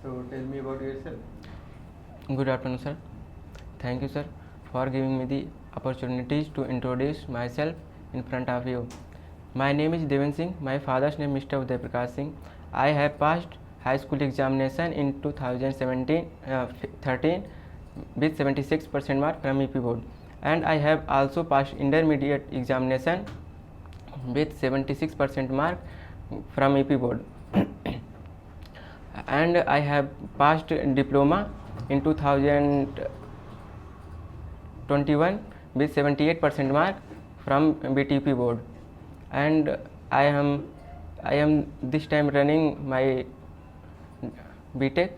So tell me about yourself. Good afternoon, sir. Thank you, sir, for giving me the opportunities to introduce myself in front of you. My name is Devan Singh. My father's name is Mr. Uday Prakash Singh. I have passed high school examination in 2013 with 76% mark from EP board, and I have also passed intermediate examination with 76% mark from EP board. And I have passed diploma in 2021 with 78% mark from BTP board, and I am this time running my BTech.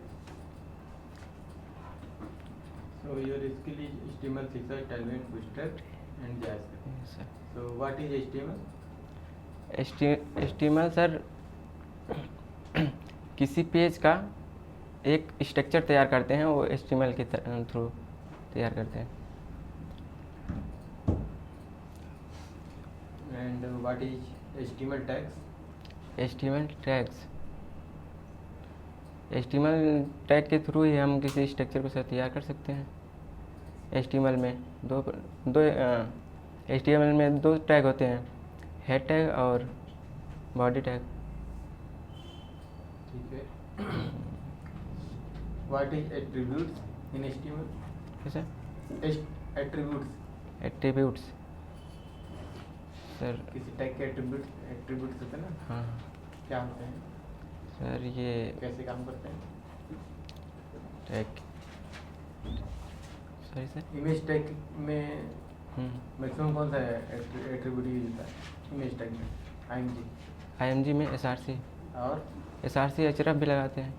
So your skill is HTML, CSS, Tailwind, Bootstrap, and JavaScript. Yes, sir. So what is HTML? HTML sir किसी page का एक structure तैयार करते हैं, वो HTML के through तैयार करते हैं. And what is HTML tags? HTML tag के थ्रू ही हम किसी स्ट्रक्चर को तैयार कर सकते हैं. HTML में दो टैग होते हैं, हेड टैग और बॉडी टैग. ठीक है. What is attributes in HTML? कैसे? Attributes. Attributes sir. किसी टैग के एट्रीब्यूट्स होते हैं ना, हाँ क्या होते हैं, सर, ये कैसे काम करते हैं? Tag. Sorry sir. Image tag में मैक्सिमम कौन सा एट्रीब्यूट यूज होता है इमेज टैग में? IMG में SRC और href भी लगाते हैं.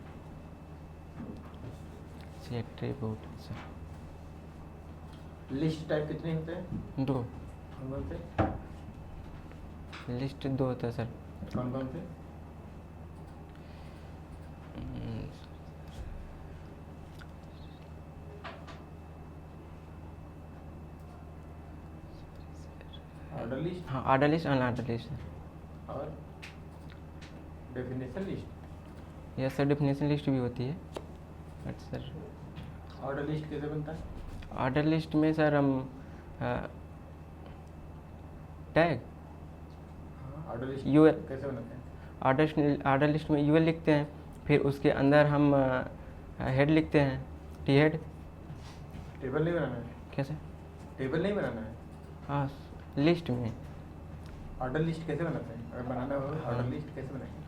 Attribute sir. लिस्ट टाइप कितने होते हैं? 2. कौन कौन से? लिस्ट 2 होता है सर. कौन कौन से? Order list. हाँ, ऑर्डर लिस्ट, अनऑर्डर लिस्ट. और definition list. Yes sir, definition list भी होती है. बट सर ऑर्डर लिस्ट कैसे बनता है? ऑर्डर लिस्ट में सर हम टैग ऑर्डर लिस्ट UL कैसे बनाते हैं? ऑर्डर लिस्ट में UL लिखते हैं, फिर उसके अंदर हम हेड लिखते हैं, टी हेड. टेबल नहीं बनाना है? कैसे? टेबल नहीं बनाना है. हाँ, लिस्ट में. ऑर्डर लिस्ट कैसे बनाते हैं? अगर बनाना हो ऑर्डर लिस्ट कैसे बनाएंगे?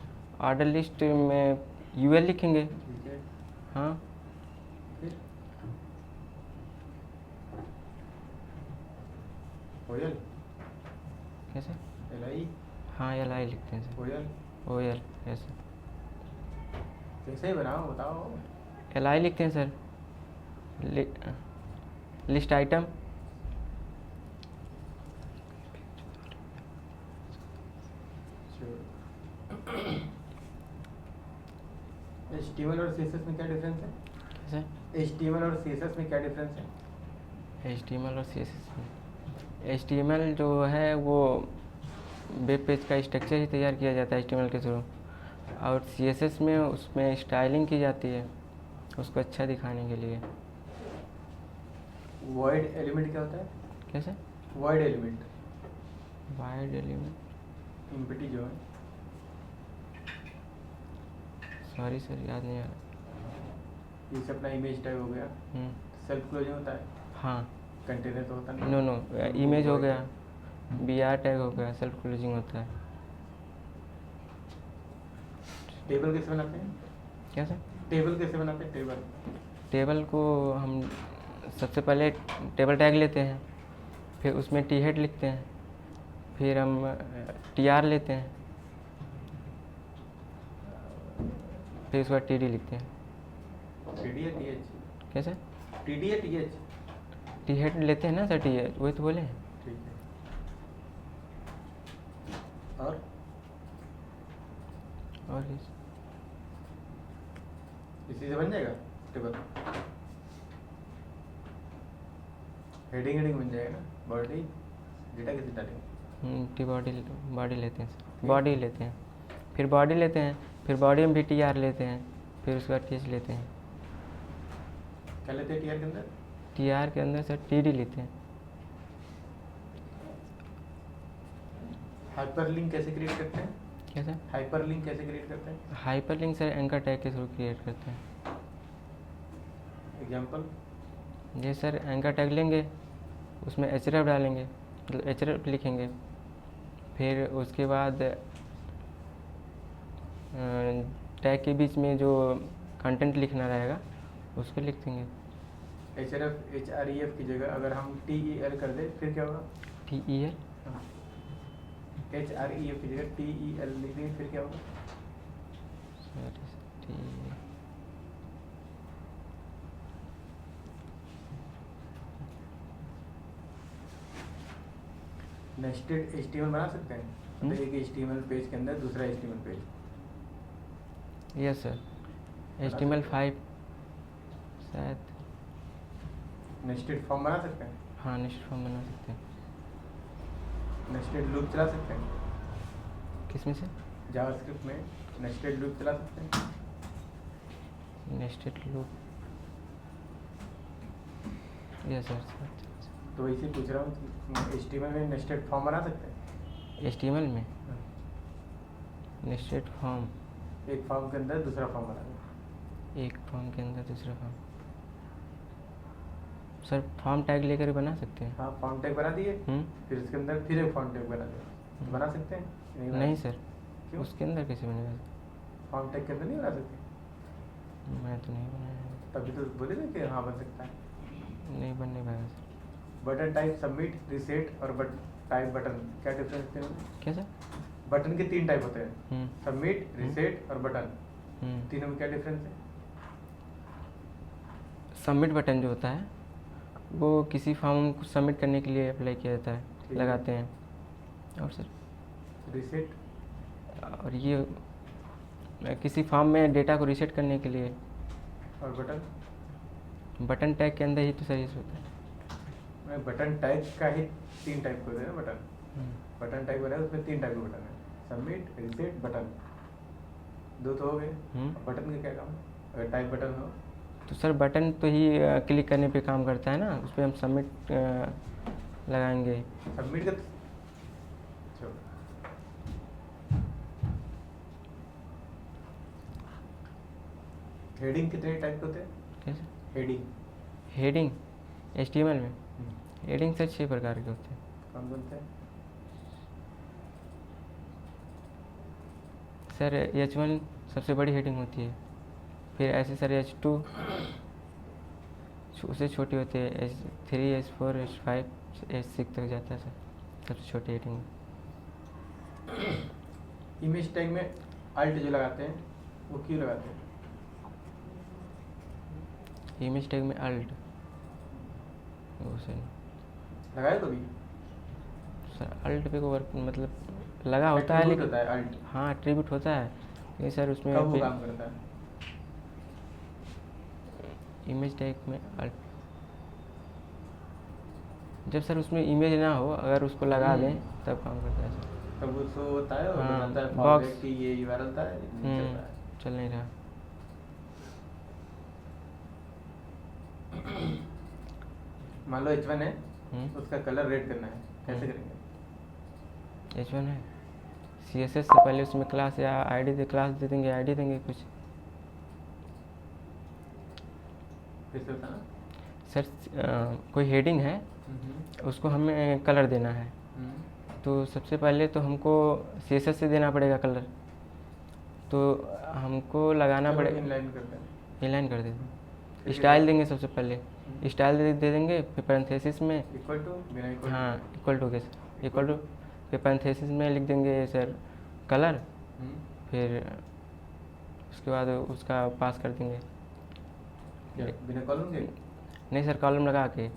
ऑर्डर लिस्ट में UL लिखेंगे. ठीक है. हाँ, फिर ओयल. कैसे? LI. हाँ, LI लिखते हैं सर. ओयल. OL. यस. कैसे ही बनाओ बताओ. LI लिखते हैं सर. List item. HTML और CSS में क्या डिफरेंस है? कैसे? HTML और CSS में क्या डिफरेंस है? HTML और CSS में HTML जो है वो वेब पेज का स्ट्रक्चर ही तैयार किया जाता है HTML के थ्रू, और CSS में उसमें स्टाइलिंग की जाती है उसको अच्छा दिखाने के लिए. वॉइड एलिमेंट क्या होता है? कैसे? Void element. Wide element. Empty जो है. सॉरी सर, याद नहीं आ रहा. जैसे अपना इमेज टैग हो गया, सेल्फ क्लोजिंग होता है. हाँ. कंटेनर तो होता नहीं. नो, इमेज हो गया, BR टैग हो गया, सेल्फ क्लोजिंग होता है. टेबल कैसे बनाते हैं? कैसे? टेबल कैसे बनाते हैं? टेबल को हम सबसे पहले टेबल टैग लेते हैं, फिर उसमें टी हेड लिखते हैं, फिर हम TR लेते हैं, फिर उसके बाद TD लिखते हैं. TD या TH? कैसे? TD या TH? टी हेड लेते हैं ना सर, TH वही तो बोले. ठीक है. और इसी से बन जाएगा टेबल. हेडिंग बन जाएगा ना. बॉडी डेटा कैसे डालेंगे? बॉडी लेते हैं सर. बॉडी लेते हैं, फिर बॉडी लेते हैं, फिर बॉडी में भी TR लेते हैं, फिर उसके बाद TH लेते हैं। क्या लेते हैं टीआर के अंदर? TR के अंदर सर TD लेते हैं। हाइपरलिंक कैसे क्रिएट करते हैं? क्या सर? हाइपरलिंक कैसे क्रिएट करते हैं? हाइपरलिंक सर एंकर टैग के थ्रू क्रिएट करते हैं। एग्जाम्पल? जी सर, एंकर टैग लेंगे, उसमें href डालेंगे, मतलब href लिखेंगे, फिर उसके बाद टैग के बीच में जो कंटेंट लिखना रहेगा उसको लिख देंगे। href की जगह अगर हम TEL कर दे फिर क्या होगा? TEL href की जगह TEL लिख देंगे फिर क्या होगा? सर नेस्टेड HTML बना सकते हैं, मतलब एक HTML पेज के अंदर दूसरा HTML page. Yes sir, HTML5 शायद। नेस्टेड फॉर्म बना सकते हैं, हाँ नेस्टेड फॉर्म बना सकते हैं। नेस्टेड लूप चला सकते हैं, किसमें से? जावास्क्रिप्ट में नेस्टेड लूप चला सकते हैं। Nested loop, yes sir. तो वैसे पूछ रहा हूँ कि HTML में नेस्टेड फॉर्म बना सकते हैं? HTML में नेस्टेड फॉर्म, एक फॉर्म के अंदर दूसरा फॉर्म बना दो। एक फॉर्म के अंदर दूसरा फॉर्म, सर फॉर्म टैग लेकर बना सकते हैं। हाँ, फॉर्म टैग बना दिए, फिर उसके अंदर फिर एक फॉर्म टैग बना दिया, तो बना सकते हैं? नहीं सर। क्यों? उसके अंदर कैसे बनेगा? फॉर्म टैग के अंदर नहीं बना सकते? मैं तो नहीं बनाया। तभी तो बोले ना कि हाँ बन सकता है। नहीं बनने पाएगा sir. Button type, submit, reset और टाइप बटन, क्या डिफरेंस है? क्या सर? बटन के 3 टाइप होते हैं, सबमिट, रीसेट और बटन। तीनों में क्या डिफरेंस है? सबमिट बटन जो होता है वो किसी फॉर्म को सबमिट करने के लिए अप्लाई किया जाता है, लगाते हैं। और सर रीसेट? और ये किसी फॉर्म में डेटा को रीसेट करने के लिए। और बटन? बटन टैग के अंदर ही तो सर ये होता है। बटन टैग का ही 3 टाइप होते हैं ना बटन। बटन टैग बना है उसमें 3 टाइप के बटन है, सबमिट, रीसेट, बटन। 2 तो हो गए। बटन का क्या काम है? अगर टाइप बटन हो तो सर बटन तो ही क्लिक करने पे काम करता है ना, उस पर हम सबमिट लगाएंगे। सबमिट का हेडिंग कितने टाइप के होते हैं? कैसे? हेडिंग? हेडिंग HTML में हेडिंग सर 6 प्रकार के होते हैं। कौन कौन से? सर H1 सबसे बड़ी हेडिंग होती है, फिर ऐसे सर H2 उससे छोटी होती है, H3, H4, H5, H6 तक जाता है सर, सबसे छोटी हेडिंग। इमेज टैग में अल्ट जो लगाते हैं वो क्यों लगाते हैं? इमेज टैग में अल्ट वो सर लगाए कभी? सर अल्ट पे को वर्क मतलब लगा होता है, लेकिन होता है अल्ट। हाँ एट्रीब्यूट होता है, लेकिन सर उसमें कब वो काम करता है? इमेज टैग में अल्ट जब सर उसमें इमेज ना हो, अगर उसको लगा दें तब काम करता है सर। तब वो शो होता है और हाँ, बताता है बॉक्स कि ये URL था, नहीं चल रहा है। चल नहीं रहा। मान लो H1 है, उसका कलर रेड करना है, कैसे करेंगे? H1 है, CSS से पहले उसमें क्लास या ID दे, क्लास दे देंगे, ID देंगे कुछ। फिर से बताना। सर कोई हेडिंग है, उसको हमें कलर देना है, तो सबसे पहले तो हमको CSS से देना पड़ेगा कलर, तो हमको लगाना पड़ेगा। इनलाइन कर देते, स्टाइल देंगे सबसे पहले, स्टाइल दे देंगे, फिर पैरेंथेसिस में इक्वल टू, हाँ इक्वल टू के सर, इक्वल टू, फिर पैरेंथेसिस में लिख देंगे सर कलर, फिर उसके बाद उसका पास कर देंगे। बिना कॉलम के? नहीं सर, कॉलम लगा के,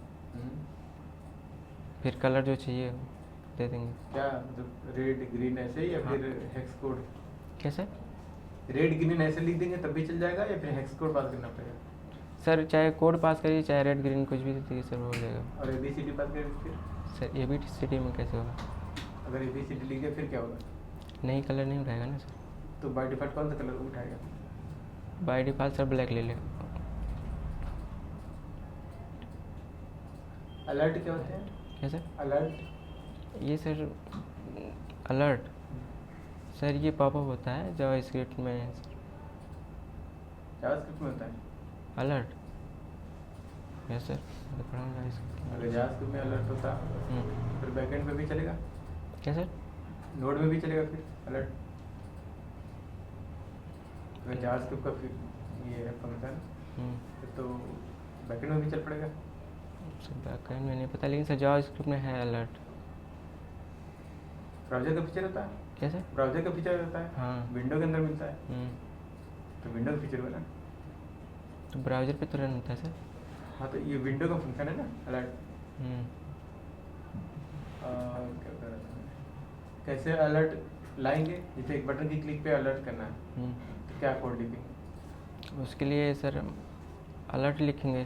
फिर कलर जो चाहिए दे देंगे। क्या मतलब रेड ग्रीन ऐसे या फिर हेक्स कोड? कैसे? रेड ग्रीन ऐसे लिख देंगे तब भी चल जाएगा या फिर हेक्स कोड पास करना पड़ेगा? सर चाहे कोड पास करिए, चाहे रेड ग्रीन कुछ भी दीजिए सर, हो जाएगा। और ABCD पास करिए फिर? सर ABCD में कैसे होगा? अगर ABCD लिखे फिर क्या होगा? नहीं, कलर नहीं उठाएगा ना सर। तो बाय डिफॉल्ट कौन सा कलर उठाएगा? बाय डिफ़ॉल्ट सर ब्लैक ले ले। अलर्ट क्या होते हैं? क्या सर? अलर्ट ये सर अलर्ट सर ये पॉपअप होता है जावास्क्रिप्ट में जावास्क्रिप्ट में होता है। अलर्ट। यस सर, मैं पढ़ा हूँ जावास्क्रिप्ट। अगर जावास्क्रिप्ट में अलर्ट होता फिर बैकएंड पे भी चलेगा? क्या सर? नोड में भी चलेगा फिर अलर्ट? अगर जावास्क्रिप्ट का फिर ये है फंक्शन तो बैकएंड में भी चल पड़ेगा? सर बैकएंड में नहीं पता, लेकिन सर जावास्क्रिप्ट में है अलर्ट। ब्राउज़र का फीचर होता है? क्या सर? ब्राउज़र का फीचर होता है? हाँ। विंडो के अंदर मिलता है तो विंडो का फीचर होगा ना? तो ब्राउज़र पे तो रन होता है सर। हाँ तो ये विंडो का फंक्शन है ना अलर्ट। क्या कर रहा था मैं? कैसे अलर्ट लाएंगे? जैसे एक बटन की क्लिक पे अलर्ट करना है तो क्या कोड लिखेंगे? उसके लिए सर अलर्ट लिखेंगे।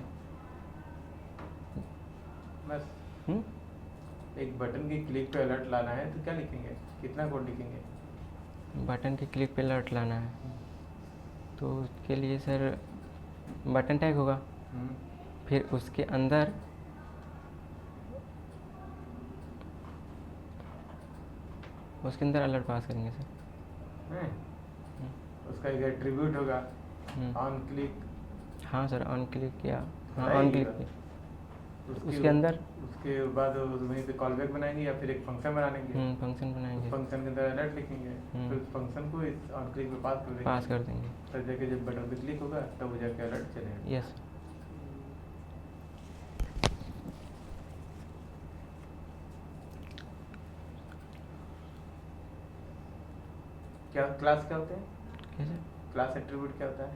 बस हम्म? एक बटन की क्लिक पे अलर्ट लाना है तो क्या लिखेंगे? कितना कोड लिखेंगे? बटन की क्लिक पे अलर्ट लाना है तो उसके लिए सर बटन टैग होगा, फिर उसके अंदर अलर्ट पास करेंगे सर। हैं? उसका एक एट्रीब्यूट होगा ऑन क्लिक। हाँ सर, ऑन क्लिक किया। हाँ बताइए ऑन क्लिक जरा। किया। उसके अंदर उसके बाद वहीं पे कॉल बैक बनाएंगे या फिर एक फंक्शन बना लेंगे? फंक्शन बनाएंगे, फंक्शन के अंदर अलर्ट लिखेंगे फिर उस फंक्शन को इस ऑन क्लिक पे पास कर देंगे। तब जाके जब बटन पे क्लिक होगा तब वो जाके अलर्ट चलेगा। यस। क्या क्लास क्या होते हैं? कैसे? क्लास एट्रीब्यूट क्या होता है?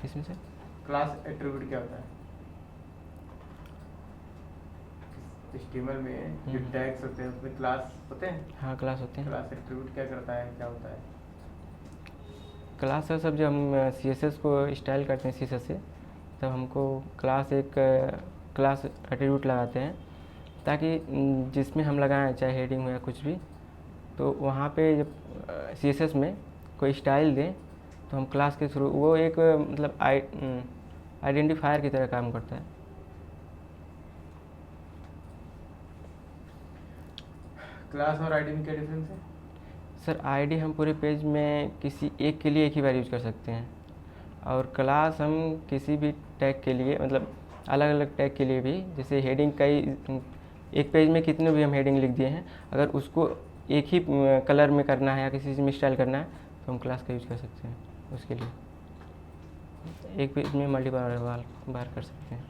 किसमें सर? क्लास एट्रीब्यूट क्या होता है? HTML में जो टैग्स होते हैं उसमें क्लास होते हैं? हाँ क्लास होते हैं। क्लास एट्रीब्यूट क्या करता है, क्या होता है? क्लास सर जब हम CSS को स्टाइल करते हैं CSS से, तब हमको क्लास एट्रीब्यूट लगाते हैं ताकि जिसमें हम लगाएं चाहे हेडिंग हो या कुछ भी, तो वहाँ पे जब CSS में कोई स्टाइल दें तो हम क्लास के थ्रू वो एक मतलब आइडेंटिफायर की तरह काम करता है। क्लास और आईडी में क्या डिफरेंस है? सर आईडी हम पूरे पेज में किसी एक के लिए एक ही बार यूज कर सकते हैं, और क्लास हम किसी भी टैग के लिए मतलब अलग अलग टैग के लिए भी, जैसे हेडिंग कई एक पेज में कितने भी हम हेडिंग लिख दिए हैं, अगर उसको एक ही कलर में करना है या किसी चीज़ में स्टाइल करना है तो हम क्लास का यूज कर सकते हैं। उसके लिए एक पेज में मल्टीपल बार कर सकते हैं।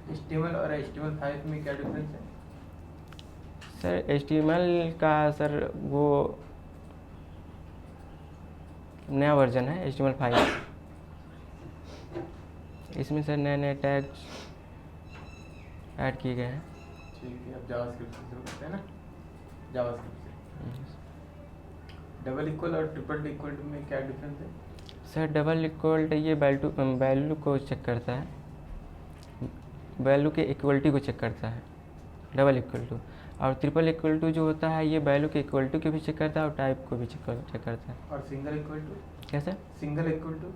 HTML और HTML5 में क्या डिफरेंस है? सर HTML का सर वो नया वर्जन है HTML5। इसमें सर नए नए टैग्स ऐड किए गए हैं। ठीक है, अब जावास्क्रिप्ट से शुरू करते हैं ना। जावास्क्रिप्ट से डबल इक्वल और ट्रिपल इक्वल में क्या डिफरेंस है? सर डबल इक्वल ये वैल्यू को चेक करता है, वैल्यू के इक्वलिटी को चेक करता है डबल इक्वल टू, और ट्रिपल इक्वल टू जो होता है ये वैल्यू के इक्वलिटी को भी चेक करता है और टाइप को भी चेक करता है। और सिंगल इक्वल टू? क्या सर? सिंगल इक्वल टू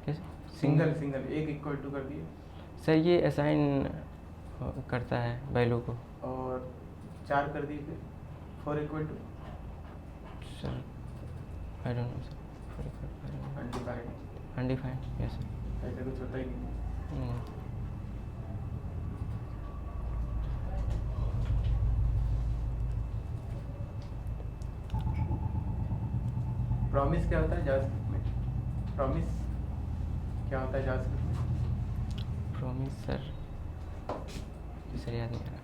कैसे? सिंगल एक इक्वल टू कर दिए सर ये असाइन करता है वैल्यू को। और 4 कर दिए फिर 4 equal to? Sir I don't know sir. Undefined. Yes sir. ऐसा कुछ होता ही नहीं। प्रॉमिस क्या होता है जावास्क्रिप्ट में? प्रॉमिस क्या होता है जावास्क्रिप्ट में? प्रॉमिस सर याद नहीं आ रहा।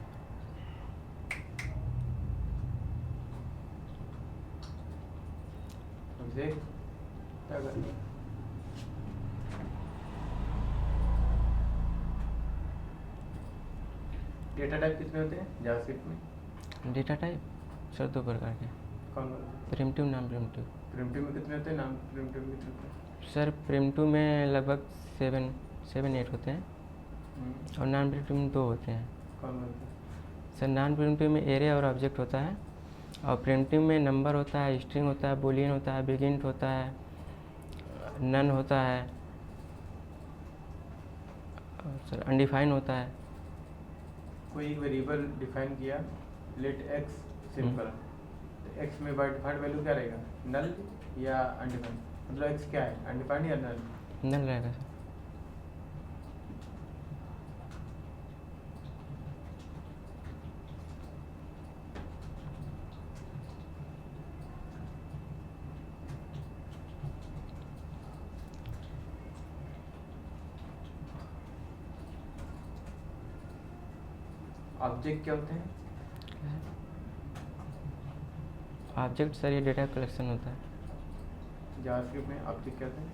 अभिषेक क्या कर रहे हैं? डेटा टाइप कितने होते हैं जावास्क्रिप्ट में? डेटा टाइप सर 2 प्रकार के। कौन कौन? Primitive, non primitive. प्रिमिटिव में कितने होते हैं, नॉन प्रिमिटिव में कितने होते हैं? सर प्रिमिटिव में लगभग 7-8 होते हैं और नॉन प्रिमिटिव में 2 होते हैं। कौन होते हैं? सर नॉन प्रिमिटिव में एरे और ऑब्जेक्ट होता है, और प्रिमिटिव में नंबर होता है, स्ट्रिंग होता है, बूलियन होता है, बिगिंट होता है, नन होता है, और सर अनडिफाइन होता है। कोई एक वेरिएबल डिफाइन किया, लेट एक्स सिंपल, तो एक्स में बाय डिफॉल्ट वैल्यू क्या रहेगा, नल या अनडिफाइंड? मतलब एक्स क्या है, अनडिफाइंड या नल? नल रहेगा सर। ऑब्जेक्ट क्या होते हैं? ऑब्जेक्ट सर ये डेटा कलेक्शन होता है। जावास्क्रिप्ट में ऑब्जेक्ट क्या होते हैं?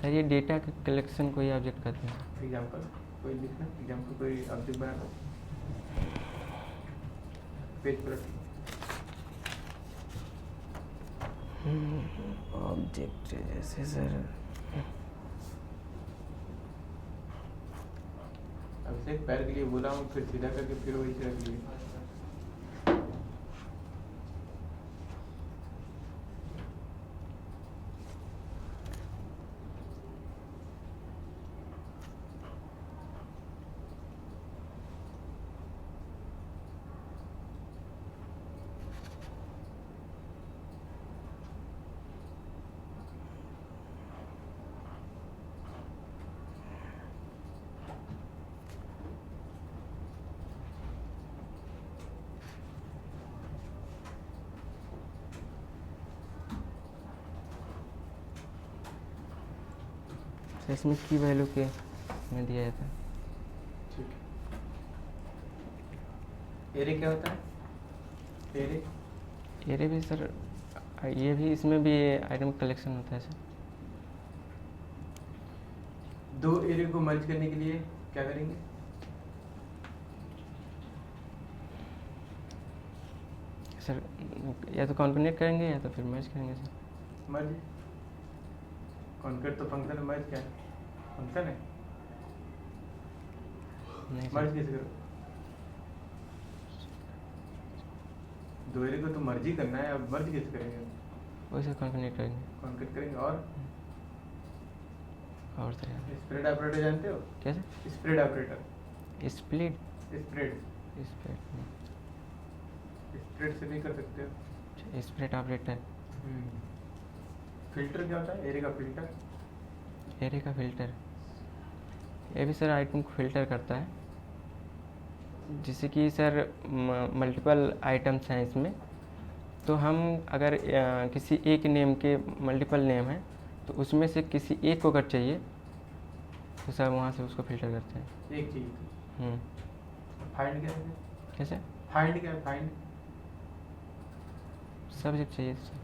सर ये डेटा के कलेक्शन को ही ऑब्जेक्ट कहते हैं। एग्जाम्पल कोई लिखना, एग्जाम्पल कोई ऑब्जेक्ट बना दो, पेज पर। ऑब्जेक्ट जैसे सर अब से पैर के लिए बोला हूँ, फिर सीधा करके फिर वही रख लिए। सर इसमें की वैल्यू के में दिया जाता है। ठीक है। एरे क्या होता है? एरे एरे भी सर ये भी, इसमें भी आइटम कलेक्शन होता है सर। दो एरे को मर्ज करने के लिए क्या करेंगे? सर या तो कॉन्कनेक्ट करेंगे या तो फिर मर्ज करेंगे सर। मर्ज, कॉन्करेट तो फंक्शन है, मर्ज क्या है? फंक्शन है। नहीं मर्ज सर, कैसे करो? दो एरे को तो मर्ज ही करना है, अब मर्ज कैसे करेंगे? वैसे कॉन्कनेक्ट करेंगे। कॉन्करेट करेंगे। और सर स्प्रेड ऑपरेटर जानते हो? कैसे? Spread operator, split spread, spread spread से भी कर सकते हो। Split operator. फिल्टर क्या होता है? एरे का फिल्टर। एरे का फिल्टर ये भी सर आइटम को फिल्टर करता है। जैसे कि सर मल्टीपल आइटम्स हैं इसमें, तो हम अगर किसी एक नेम के मल्टीपल नेम हैं तो उसमें से किसी एक को अगर चाहिए तो सर वहाँ से उसको फिल्टर करते हैं। एक चीज। फाइंड क्या है? कैसे? फाइंड क्या है? फाइंड सब्जेक्ट चाहिए सर।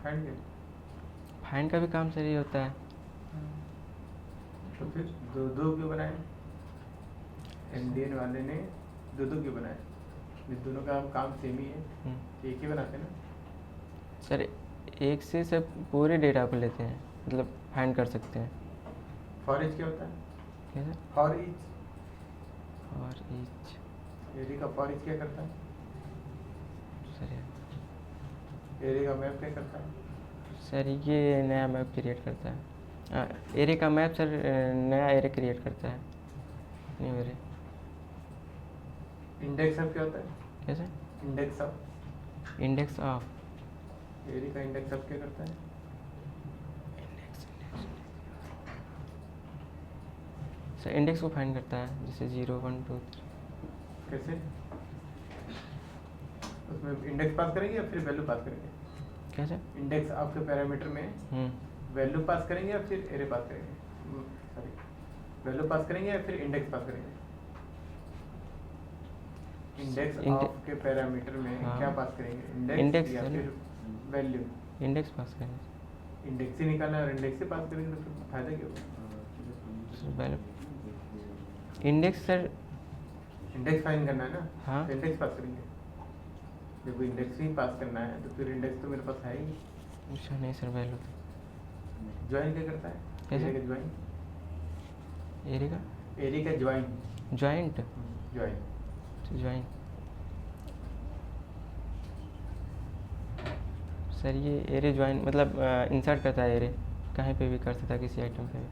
फाइंड क्या है? फाइंड का भी काम सर ये होता है। तो फिर दो दो क्यों बनाए? इंडियन वाले ने दो दो क्यों बनाए? ये दोनों का काम सेम ही है, एक ही बनाते हैं ना। सर एक से सब पूरे डेटा को लेते हैं, मतलब फाइंड कर सकते हैं। फॉर ईच क्या होता है? कैसे? फॉर ईच, और ईच एरे का फॉर ईच क्या करता है? सर एरे का मैप क्या करता है? सर ये नया मैप क्रिएट करता है। एरे का मैप सर नया एरे क्रिएट करता है, न्यू एरे। इंडेक्स अब क्या होता है? कैसे? इंडेक्स अब, इंडेक्स ऑफ। एरे का इंडेक्स अब क्या करता है? सर इंडेक्स को फाइंड करता है, जैसे 0 1 2 3। कैसे? उसमें इंडेक्स पास करेंगे या फिर वैल्यू पास करेंगे? कैसे? इंडेक्स आपके पैरामीटर में वैल्यू पास करेंगे या फिर एरे पास करेंगे? सॉरी, वैल्यू पास करेंगे या फिर इंडेक्स पास करेंगे? इंडेक्स आपके पैरामीटर में क्या पास करेंगे? इंडेक्स या फिर वैल्यू? इंडेक्स पास करेंगे। इंडेक्स ही निकालना है और इंडेक्स से पास करेंगे तो फिर फायदा क्या होगा? Value index sir, index find करना है ना। हाँ। तो इंडेक्स पास करेंगे। जब इंडेक्स ही पास करना है तो फिर इंडेक्स तो मेरे पास है ही। अच्छा नहीं सर, वैल्यू ज्वाइन क्या करता है? कैसे? एरे का ज्वाइन, एरे का एरे का join, joint. Join join. Sir ये एरे ज्वाइन मतलब इंसर्ट करता है एरे, कहीं पे भी कर सकता है किसी आइटम पे भी।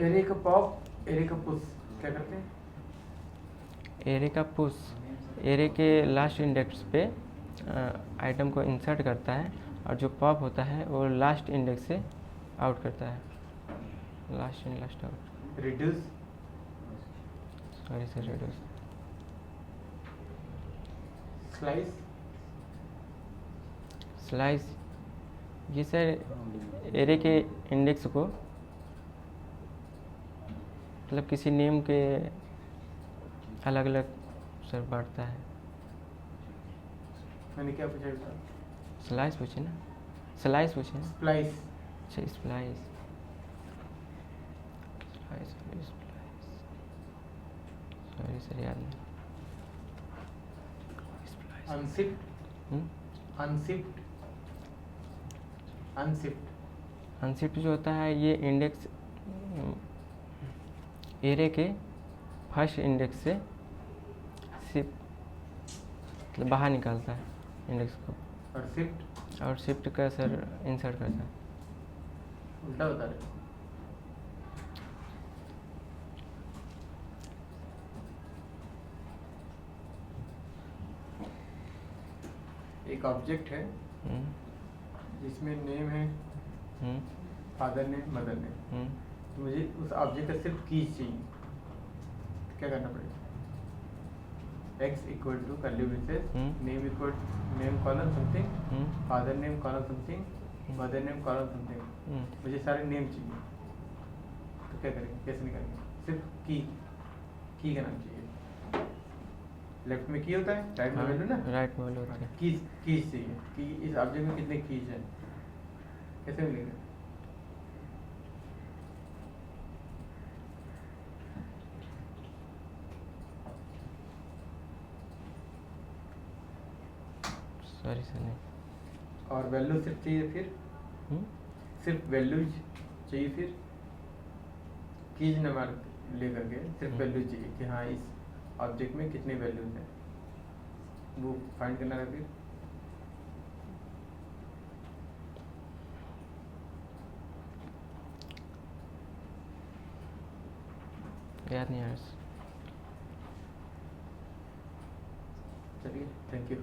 एरे का पॉप, एरे का पुश क्या करते हैं? एरे का पुश एरे के लास्ट इंडेक्स पे आइटम को इंसर्ट करता है, और जो पॉप होता है वो लास्ट इंडेक्स से आउट करता है, last in last out. Reduce, sorry sir, reduce. Slice, slice ये सर एरे के इंडेक्स को मतलब किसी नेम के अलग अलग सर बांटता है। मैंने क्या पूछा था? स्लाइस पूछे ना, स्लाइस पूछे ना। स्प्लाइस, अच्छा splice, splice splice, sorry sir याद नहीं। अनशिफ्ट, अनशिफ्ट, अनशिफ्ट, अनशिफ्ट जो होता है ये इंडेक्स एरे के फर्स्ट इंडेक्स से शिफ्ट मतलब बाहर निकालता है इंडेक्स को, और शिफ्ट और शिफ्ट का सर इंसर्ट करता है। उल्टा बता रहे हो। एक ऑब्जेक्ट है जिसमें नेम है, फादर नेम, मदर नेम। तो मुझे उस ऑब्जेक्ट का सिर्फ कीज चाहिए, तो क्या करना पड़ेगा? x equal to curly braces, name equal name colon something, father name colon something, mother name colon something. मुझे सारे नेम चाहिए, तो क्या करेंगे, कैसे निकालेंगे? सिर्फ की का नाम चाहिए। लेफ्ट में की होता है, राइट में वैल्यू ना, राइट में वैल्यू होता है। कीज चाहिए कि इस ऑब्जेक्ट में कितने कीज हैं, कैसे मिलेंगे? सॉरी सर नहीं। और वैल्यू सिर्फ चाहिए, फिर सिर्फ वैल्यूज चाहिए, फिर कीज नंबर लेकर के सिर्फ वैल्यू चाहिए कि हाँ इस ऑब्जेक्ट में कितने वैल्यूज हैं, वो फाइंड करना है। फिर याद नहीं आ रहा। चलिए, थैंक यू।